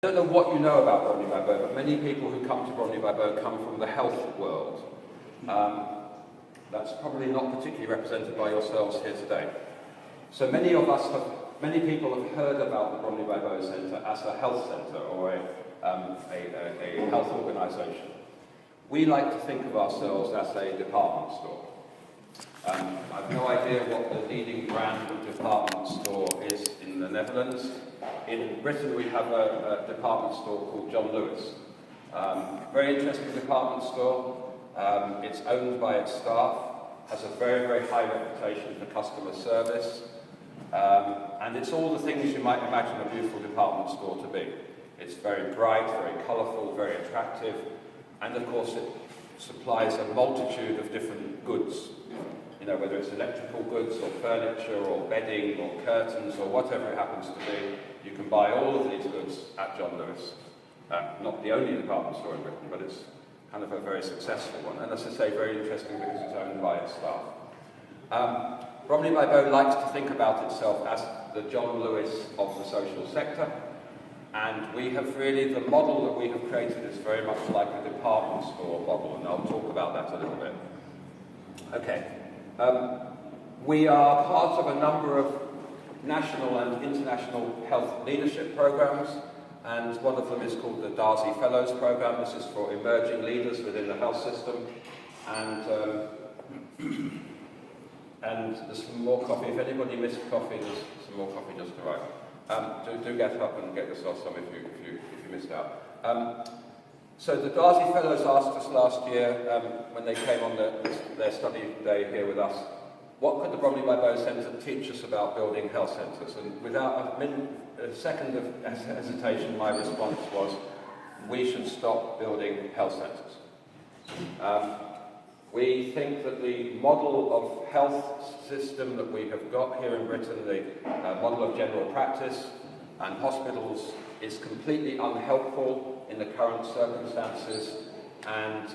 I don't know what you know about Bromley by Bow, but many people who come to Bromley by Bow come from the health world. That's probably not particularly represented by yourselves here today. So many people have heard about the Bromley by Bow Centre as a health centre or a health organisation. We like to think of ourselves as a department store. I've no idea what the leading brand of department store is in the Netherlands. In Britain we have a department store called John Lewis. Very interesting department store. It's owned by its staff, has a very, very high reputation for customer service, and it's all the things you might imagine a beautiful department store to be. It's very bright, very colourful, very attractive, and of course it supplies a multitude of different goods. You know, whether it's electrical goods or furniture or bedding or curtains or whatever it happens to be, you can buy all of these goods at John Lewis. Not the only department store in Britain, but it's kind of a very successful one. And as I say, very interesting because it's owned by its staff. Bromley by Bow likes to think about itself as the John Lewis of the social sector. And we have really, the model that we have created is very much like a department store model, and I'll talk about that a little bit. Okay. We are part of a number of national and international health leadership programs, and one of them is called the Darcy Fellows Program. This is for emerging leaders within the health system, and there's some more coffee. If anybody missed coffee, there's some more coffee just arrived. Do get up and get yourself some if you missed out. So the Darcy Fellows asked us last year, when they came on their study day here with us, what could the Bromley by Bow Centre teach us about building health centres? And without a second of hesitation, my response was, we should stop building health centres. We think that the model of health system that we have got here in Britain, the model of general practice and hospitals, is completely unhelpful in the current circumstances and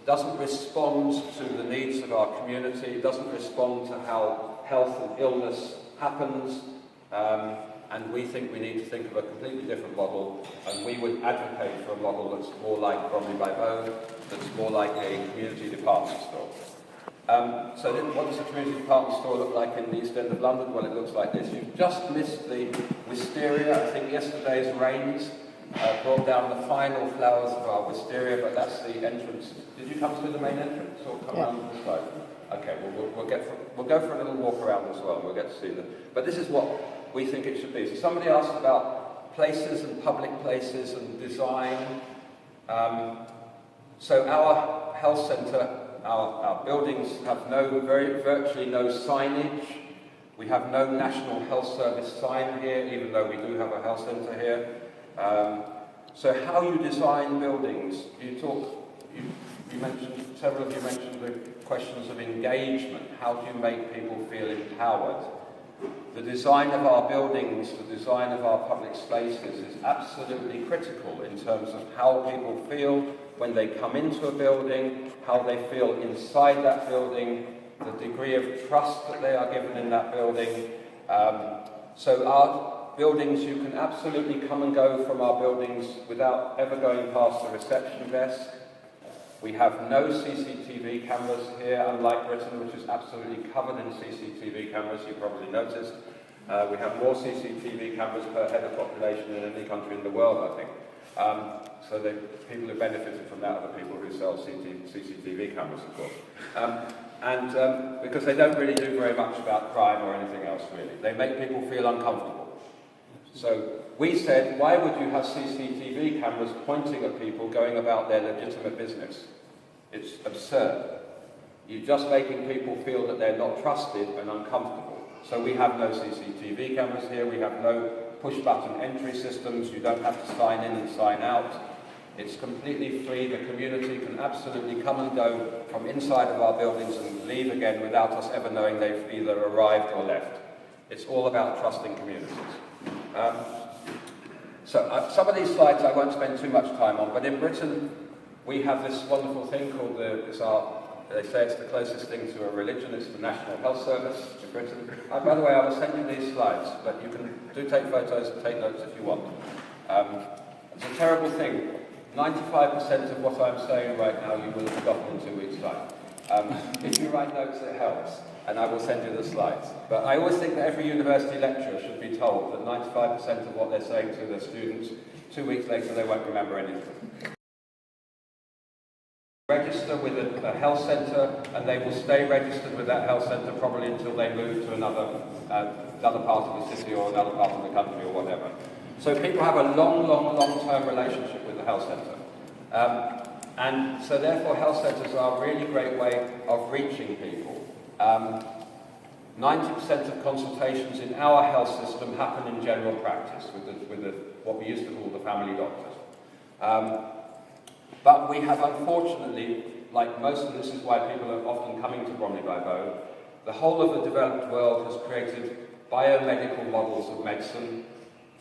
doesn't respond to the needs of our community, doesn't respond to how health and illness happens, and we think we need to think of a completely different model, and we would advocate for a model that's more like Bromley by Bow, that's more like a community department store. So what does a community department store look like in the East End of London? Well, it looks like this. You've just missed the wisteria. I think yesterday's rains brought down the final flowers of our wisteria, but that's the entrance. Did you come through the main entrance or come around this side? Okay, we'll go for a little walk around as well, and we'll get to see them. But this is what we think it should be. So somebody asked about places and public places and design. So our health centre, our buildings have virtually no signage. We have no National Health Service sign here, even though we do have a health centre here. So how you design buildings, several of you mentioned the questions of engagement. How do you make people feel empowered? The design of our buildings, the design of our public spaces is absolutely critical in terms of how people feel when they come into a building, how they feel inside that building, the degree of trust that they are given in that building. So our buildings, you can absolutely come and go from our buildings without ever going past the reception desk. We have no CCTV cameras here, unlike Britain, which is absolutely covered in CCTV cameras, you probably noticed. We have more CCTV cameras per head of population than any country in the world, I think. So the people who benefited from that are the people who sell CCTV cameras, of course. Because they don't really do very much about crime or anything else, really. They make people feel uncomfortable. So we said, why would you have CCTV cameras pointing at people going about their legitimate business? It's absurd. You're just making people feel that they're not trusted and uncomfortable. So we have no CCTV cameras here, we have no push-button entry systems, you don't have to sign in and sign out. It's completely free, the community can absolutely come and go from inside of our buildings and leave again without us ever knowing they've either arrived or left. It's all about trusting communities. Some of these slides I won't spend too much time on, but in Britain we have this wonderful thing called our They say it's the closest thing to a religion. It's the National Health Service in Britain. By the way, I will send you these slides, but you can do take photos and take notes if you want. It's a terrible thing. 95% of what I'm saying right now you will have forgotten in 2 weeks' time. If you write notes, it helps, and I will send you the slides. But I always think that every university lecturer should be told that 95% of what they're saying to their students, 2 weeks later they won't remember anything. Register with a health centre, and they will stay registered with that health centre probably until they move to another part of the city or another part of the country or whatever. So people have a long-term relationship with the health centre. And so therefore health centres are a really great way of reaching people. 90% of consultations in our health system happen in general practice with what we used to call the family doctors. But we have, unfortunately, like most, and this is why people are often coming to Bromley by Bow, the whole of the developed world has created biomedical models of medicine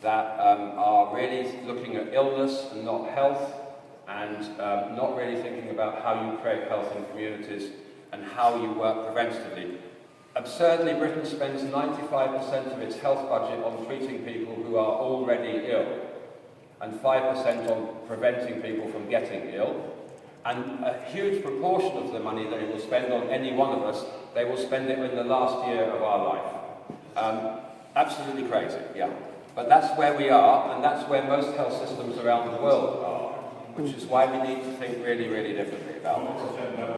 that are really looking at illness and not health, and not really thinking about how you create health in communities and how you work preventatively. Absurdly, Britain spends 95% of its health budget on treating people who are already ill, and 5% on preventing people from getting ill. And a huge proportion of the money they will spend on any one of us, they will spend it in the last year of our life. Absolutely crazy, yeah. But that's where we are, and that's where most health systems around the world are, which is why we need to think really differently about this.